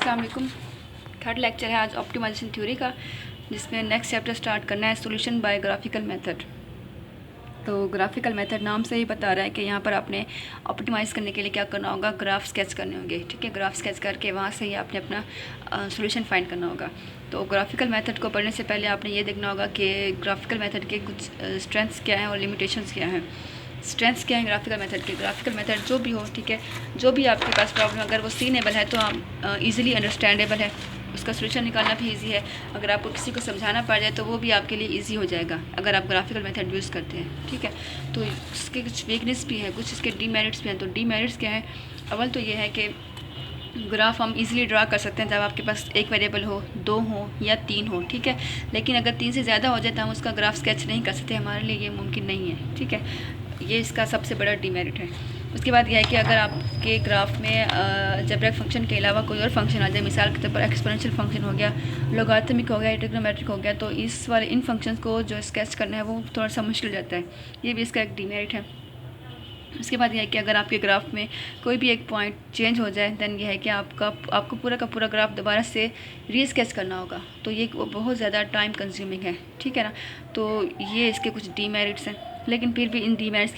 अस्सलाम वालेकुम। Third lecture है आज ऑप्टिमाइजेशन थ्योरी का, जिसमें नेक्स्ट चैप्टर स्टार्ट करना है सॉल्यूशन बाय ग्राफिकल मेथड। तो ग्राफिकल मेथड नाम से ही बता रहा है कि यहाँ पर आपने ऑप्टिमाइज़ करने के लिए क्या करना होगा, ग्राफ स्केच करने होंगे। ठीक है, ग्राफ स्केच करके वहाँ से ही आपने अपना सॉल्यूशन फाइंड करना होगा। तो ग्राफिकल मेथड को पढ़ने से पहले आपने ये देखना होगा कि ग्राफिकल मेथड के कुछ स्ट्रेंथ्स क्या हैं और लिमिटेशंस क्या हैं। स्ट्रेंथ्स क्या है ग्राफिकल मेथड के? ग्राफिकल मेथड जो भी हो, ठीक है, जो भी आपके पास प्रॉब्लम अगर वो सीनेबल है तो आप इजीली अंडरस्टैंडेबल है, उसका सोल्यूशन निकालना भी इजी है। अगर आपको किसी को समझाना पड़ जाए तो वो भी आपके लिए इजी हो जाएगा अगर आप ग्राफिकल मेथड यूज़ करते हैं। ठीक है, तो इसके कुछ वीकनेस भी है, कुछ इसके डीमेरिट्स भी हैं। तो डीमेरिट्स क्या है? अव्वल तो ये है कि ग्राफ हम इजीली ड्रा कर सकते हैं जब आपके पास एक वेरिएबल हो, दो हो या तीन हो। ठीक है, लेकिन अगर तीन से ज़्यादा हो जाए तो हम उसका ग्राफ स्केच नहीं कर सकते, हमारे लिए ये मुमकिन नहीं है। ठीक है, ये इसका सबसे बड़ा डीमेरिट है। उसके बाद यह है कि अगर आपके ग्राफ में अलजेब्रिक फंक्शन के अलावा कोई और फंक्शन आ जाए, मिसाल के तौर पर एक्सपोनेंशियल फंक्शन हो गया, लोगारिथमिक हो गया, ट्रिग्नोमेट्रिक हो गया, तो इस वाले इन फंक्शंस को जो स्केच करना है वो थोड़ा सा मुश्किल जाता है। ये भी इसका एक डीमेरिट है। उसके बाद यह है कि अगर आपके ग्राफ में कोई भी एक पॉइंट चेंज हो जाए दैन यह है कि आपको पूरा का पूरा ग्राफ दोबारा से रीस्केच करना होगा, तो ये बहुत ज़्यादा टाइम कंज्यूमिंग है। ठीक है ना, तो ये इसके कुछ डीमेरिट्स हैं। लेकिन फिर भी इन डीमेरिट्स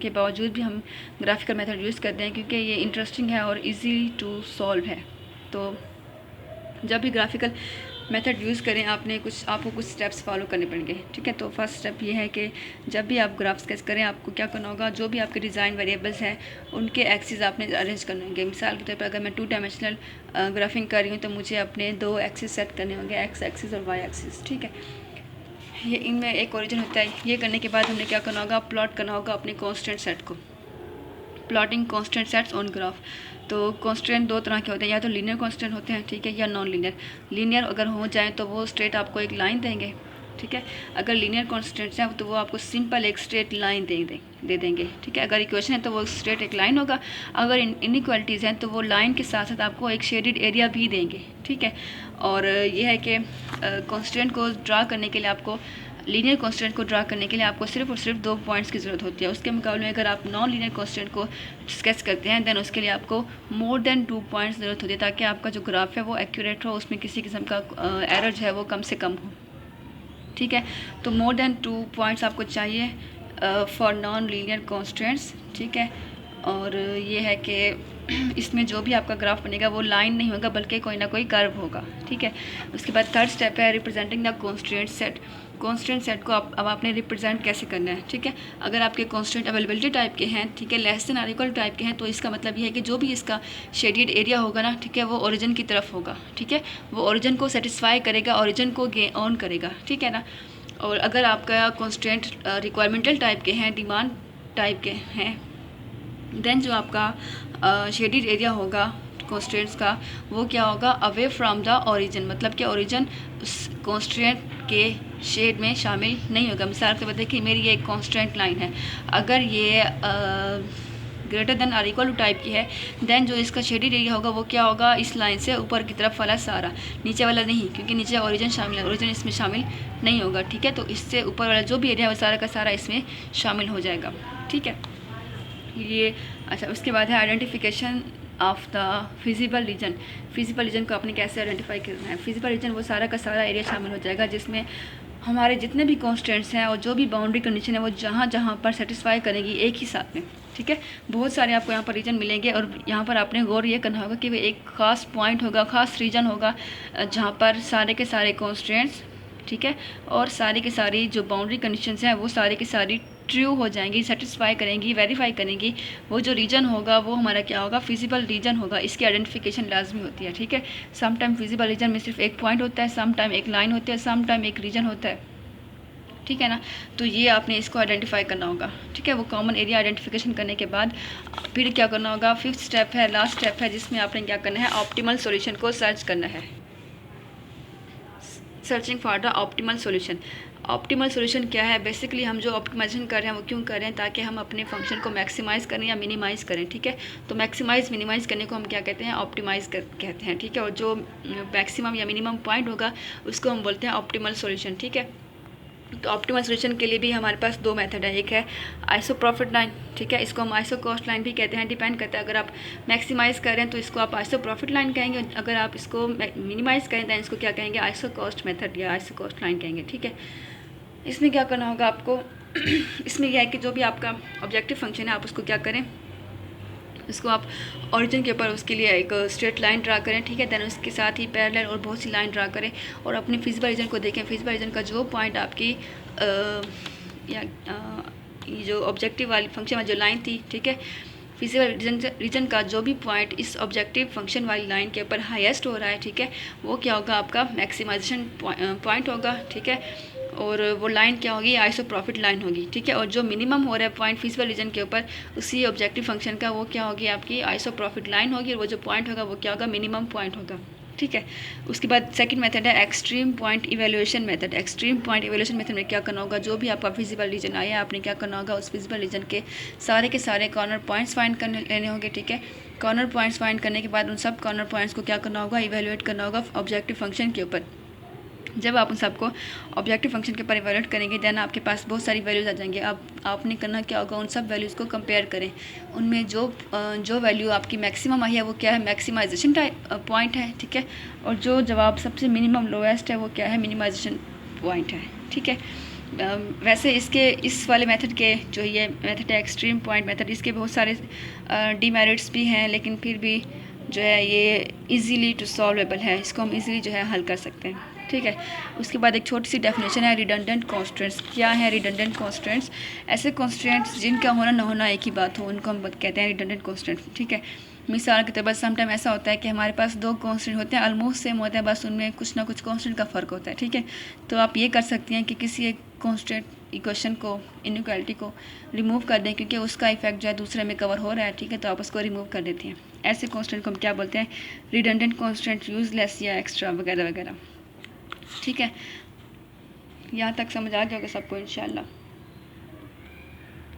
के बावजूद भी हम ग्राफिकल मेथड यूज़ करते हैं क्योंकि ये इंटरेस्टिंग है और ईजी टू सॉल्व है। तो जब भी ग्राफिकल मेथड यूज़ करें आपको कुछ स्टेप्स फॉलो करने पड़ेंगे। ठीक है, तो फर्स्ट स्टेप ये है कि जब भी आप ग्राफ स्केच करें आपको क्या करना होगा, जो भी आपके डिज़ाइन वेरिएबल्स हैं उनके एक्सिस आपने अरेंज करने होंगे। मिसाल के तौर पर अगर मैं 2 डायमेंशनल ग्राफिंग कर रही हूँ तो मुझे अपने 2 एक्सिस सेट करने होंगे, एक्स एक्सिस और वाई एक्सिस। ठीक है, ये इनमें एक ओरिजिन होता है। ये करने के बाद हमने क्या करना होगा, प्लॉट करना होगा अपने कॉन्स्टेंट सेट को, plotting constant sets on graph. तो कॉन्स्टेंट दो तरह के होते हैं, या तो लीनियर कॉन्स्टेंट होते हैं, ठीक है, या नॉन लीनियर। लीनियर अगर हो जाए तो वो स्ट्रेट आपको एक लाइन देंगे। ठीक है, अगर लीनियर कॉन्स्टेंट्स हैं तो वो आपको सिंपल एक स्ट्रेट लाइन दे देंगे। ठीक है, अगर इक्वेशन है तो वो स्ट्रेट एक लाइन होगा। अगर इनइक्वालिटीज़ हैं तो वो लाइन के साथ साथ आपको एक शेडेड एरिया भी देंगे। ठीक है, और ये है कि कॉन्स्टेंट को ड्रा करने के लिए आपको लीनियर कॉन्स्टेंट को ड्रा करने के लिए आपको सिर्फ और सिर्फ 2 पॉइंट्स की ज़रूरत होती है। उसके मुकाबले में अगर आप नॉन लीनियर कॉन्स्टेंट को स्केच करते हैं दैन उसके लिए आपको मोर देन 2 पॉइंट्स ज़रूरत होती है, ताकि आपका जो ग्राफ है वो एक्यूरेट हो, उसमें किसी किस्म का एरर जो है वो कम से कम हो। ठीक है, तो मोर देन 2 पॉइंट्स आपको चाहिए फॉर नॉन लीनियर कॉन्स्टेंट्स। ठीक है, और ये है कि इसमें जो भी आपका ग्राफ बनेगा वो लाइन नहीं होगा बल्कि कोई ना कोई कर्व होगा। ठीक है, उसके बाद थर्ड स्टेप है representing the constant set. Constant set को अब आपने रिप्रेजेंट कैसे करना है? ठीक है, अगर आपके कॉन्स्टेंट अवेलेबिलिटी टाइप के हैं, ठीक है, लेस देन और इक्वल टाइप के हैं, तो इसका मतलब ये है कि जो भी इसका शेडेड एरिया होगा ना, ठीक है, वो ओरिजिन की तरफ होगा। ठीक है, वो ओरिजिन को सेटिस्फाई करेगा, ओरिजिन को ऑन करेगा। ठीक है ना, और अगर आपका कॉन्स्टेंट रिक्वायरमेंटल टाइप के हैं, डिमांड टाइप के हैं, देन जो आपका शेडेड एरिया होगा कॉन्स्टेंट्स का वो क्या होगा, अवे फ्रॉम द ओरिजिन, मतलब कि ओरिजिन उस कॉन्स्टेंट के शेड में शामिल नहीं होगा। मिसाल के बताइए कि मेरी ये एक कॉन्स्टेंट लाइन है, अगर ये ग्रेटर देन और इक्वल टू टाइप की है देन जो इसका शेडेड एरिया होगा वो क्या होगा, इस लाइन से ऊपर की तरफ वाला सारा, नीचे वाला नहीं, क्योंकि नीचे ओरिजिन शामिल है, ओरिजिन इसमें शामिल नहीं होगा। ठीक है, तो इससे ऊपर वाला जो भी एरिया है वो सारा का सारा इसमें शामिल हो जाएगा। ठीक है, ये अच्छा। उसके बाद है identification of the feasible region. Feasible region को आपने कैसे आइडेंटिफाई करना है? फिजिबल रीजन वो सारा का सारा एरिया शामिल हो जाएगा जिसमें हमारे जितने भी कॉन्स्टेंट्स हैं और जो भी बाउंड्री कंडीशन है वो जहाँ जहाँ पर सेटिस्फाई करेगी एक ही साथ में। ठीक है, बहुत सारे आपको यहाँ पर रीजन मिलेंगे और यहाँ पर आपने गौर ये करना होगा कि वो एक ख़ास पॉइंट होगा, ख़ास रीजन होगा जहाँ पर सारे के सारे कॉन्स्टेंट्स, ठीक है, और सारी की सारी जो बाउंड्री कंडीशंस हैं वो सारी की सारी ट्रू हो जाएंगी, सेटिस्फाई करेंगी, वेरीफाई करेंगी। वो जो रीजन होगा वो हमारा क्या होगा, फिजिबल रीजन होगा। इसकी आइडेंटिफिकेशन लाजमी होती है। ठीक है, सम टाइम फिजिबल रीजन में सिर्फ एक पॉइंट होता है, सम टाइम एक लाइन होती है, सम टाइम एक रीजन होता है। ठीक है ना, तो ये आपने इसको आइडेंटिफाई करना होगा। ठीक है, वो कॉमन एरिया आइडेंटिफिकेशन करने के बाद फिर क्या करना होगा, फिफ्थ स्टेप है, लास्ट स्टेप है, जिसमें आपने क्या करना है, ऑप्टिमल सॉल्यूशन को सर्च करना है। Searching for the optimal solution. Optimal solution क्या है? बेसिकली हम जो ऑप्टिमाइजेशन कर रहे हैं वो क्यों कर रहे हैं, ताकि हम अपने फंक्शन को मैक्सिमाइज़ करें या मिनिमाइज़ करें। ठीक है, तो मैक्सिमाइज़ मिनिमाइज़ करने को हम क्या कहते हैं, ऑप्टिमाइज़ कहते हैं। ठीक है, और जो मैक्सिमम या मिनिमम पॉइंट होगा उसको हम बोलते हैं ऑप्टिमल सॉल्यूशन। ठीक है, तो ऑप्टिमल सोल्यूशन के लिए भी हमारे पास दो मेथड है, एक है आइसो प्रॉफिट लाइन, ठीक है, इसको हम आइसो कॉस्ट लाइन भी कहते हैं, डिपेंड करता है। अगर आप मैक्सिमाइज़ करें तो इसको आप आइसो प्रॉफिट लाइन कहेंगे, अगर आप इसको मिनिमाइज़ करें तो इसको क्या कहेंगे, आइसो कॉस्ट मेथड या आइसो कॉस्ट लाइन कहेंगे, ठीक है। इसमें क्या करना होगा आपको इसमें यह है कि जो भी आपका ऑब्जेक्टिव फंक्शन है आप उसको क्या करें, इसको आप ओरिजिन के ऊपर उसके लिए एक स्ट्रेट लाइन ड्रा करें, ठीक है। देन उसके साथ ही पैरेलल और बहुत सी लाइन ड्रा करें और अपनी फिजिबल रीजन को देखें। फिजिबल रीजन का जो पॉइंट आपकी ये जो ऑब्जेक्टिव वाली फंक्शन वाली जो लाइन थी, ठीक है, फिजिबल रीजन का जो भी पॉइंट इस ऑब्जेक्टिव फंक्शन वाली लाइन के ऊपर हाईएस्ट हो रहा है, ठीक है, वो क्या होगा, आपका मैक्सिमाइजेशन पॉइंट होगा, ठीक है। और वो लाइन क्या होगी, आइसो प्रॉफिट लाइन होगी, ठीक है। और जो मिनिमम हो रहा है पॉइंट फिजिबल रीजन के ऊपर उसी ऑब्जेक्टिव फंक्शन का, वो क्या होगी, आपकी आइसो प्रॉफिट लाइन होगी, और वो जो पॉइंट होगा वो क्या होगा, मिनिमम पॉइंट होगा, ठीक है। उसके बाद सेकंड मेथड है extreme point evaluation method. Extreme point evaluation method में क्या करना होगा, जो भी आपका फिजिबल रीजन आया आपने क्या करना होगा, उस फिजिबल रीजन के सारे कॉर्नर पॉइंट्स फाइंड करने लेने होंगे, ठीक है। कॉर्नर पॉइंट्स फाइंड करने के बाद उन सब कॉर्नर पॉइंट्स को क्या करना होगा, इवैल्यूएट करना होगा ऑब्जेक्टिव फंक्शन के ऊपर। जब आप उन सबको ऑब्जेक्टिव फंक्शन के ऊपर इवैल्यूएट करेंगे देन आपके पास बहुत सारी वैल्यूज़ आ जाएंगे। अब आपने करना क्या होगा, उन सब वैल्यूज़ को कंपेयर करें, उनमें जो वैल्यू आपकी मैक्सिमम आई है वो क्या है, मैक्सिमाइजेशन पॉइंट है, ठीक है। और जो जवाब सबसे मिनिमम लोएस्ट है वो क्या है, मिनिमाइजेशन पॉइंट है, ठीक है। वैसे इस वाले मेथड के जो ये मेथड है एक्सट्रीम पॉइंट मेथड, इसके बहुत सारे डीमेरिट्स भी हैं, लेकिन फिर भी जो है ये इजीली टू सॉल्वेबल है, इसको हम इजीली जो है हल कर सकते हैं, ठीक है। उसके बाद एक छोटी सी डेफिनेशन है रिडंडेंट कॉन्स्टेंट्स। क्या है रिडंडेंट कॉन्स्टेंट्स, ऐसे कॉन्स्टेंट्स जिनका होना ना होना एक ही बात हो, उनको हम कहते हैं रिडंडेंट कॉन्स्टेंट्स, ठीक है। मिसाल के तौर पर समटाइम ऐसा होता है कि हमारे पास दो कॉन्स्टेंट होते हैं, ऑलमोस्ट सेम होते हैं, बस उनमें कुछ ना कुछ कॉन्स्टेंट का फ़र्क होता है, ठीक है। तो आप ये कर सकती हैं कि किसी एक कॉन्स्टेंट इक्वेशन को, इनइक्वालिटी को रिमूव कर दें, क्योंकि उसका इफेक्ट जो है दूसरे में कवर हो रहा है, ठीक है, तो आप उसको रिमूव कर देती हैं। ऐसे कॉन्स्टेंट को हम क्या बोलते हैं, रिडंडेंट कॉन्स्टेंट, यूजलेस या एक्स्ट्रा वगैरह वगैरह, ठीक है। यहाँ तक समझ आ गया होगा सबको इंशाल्लाह।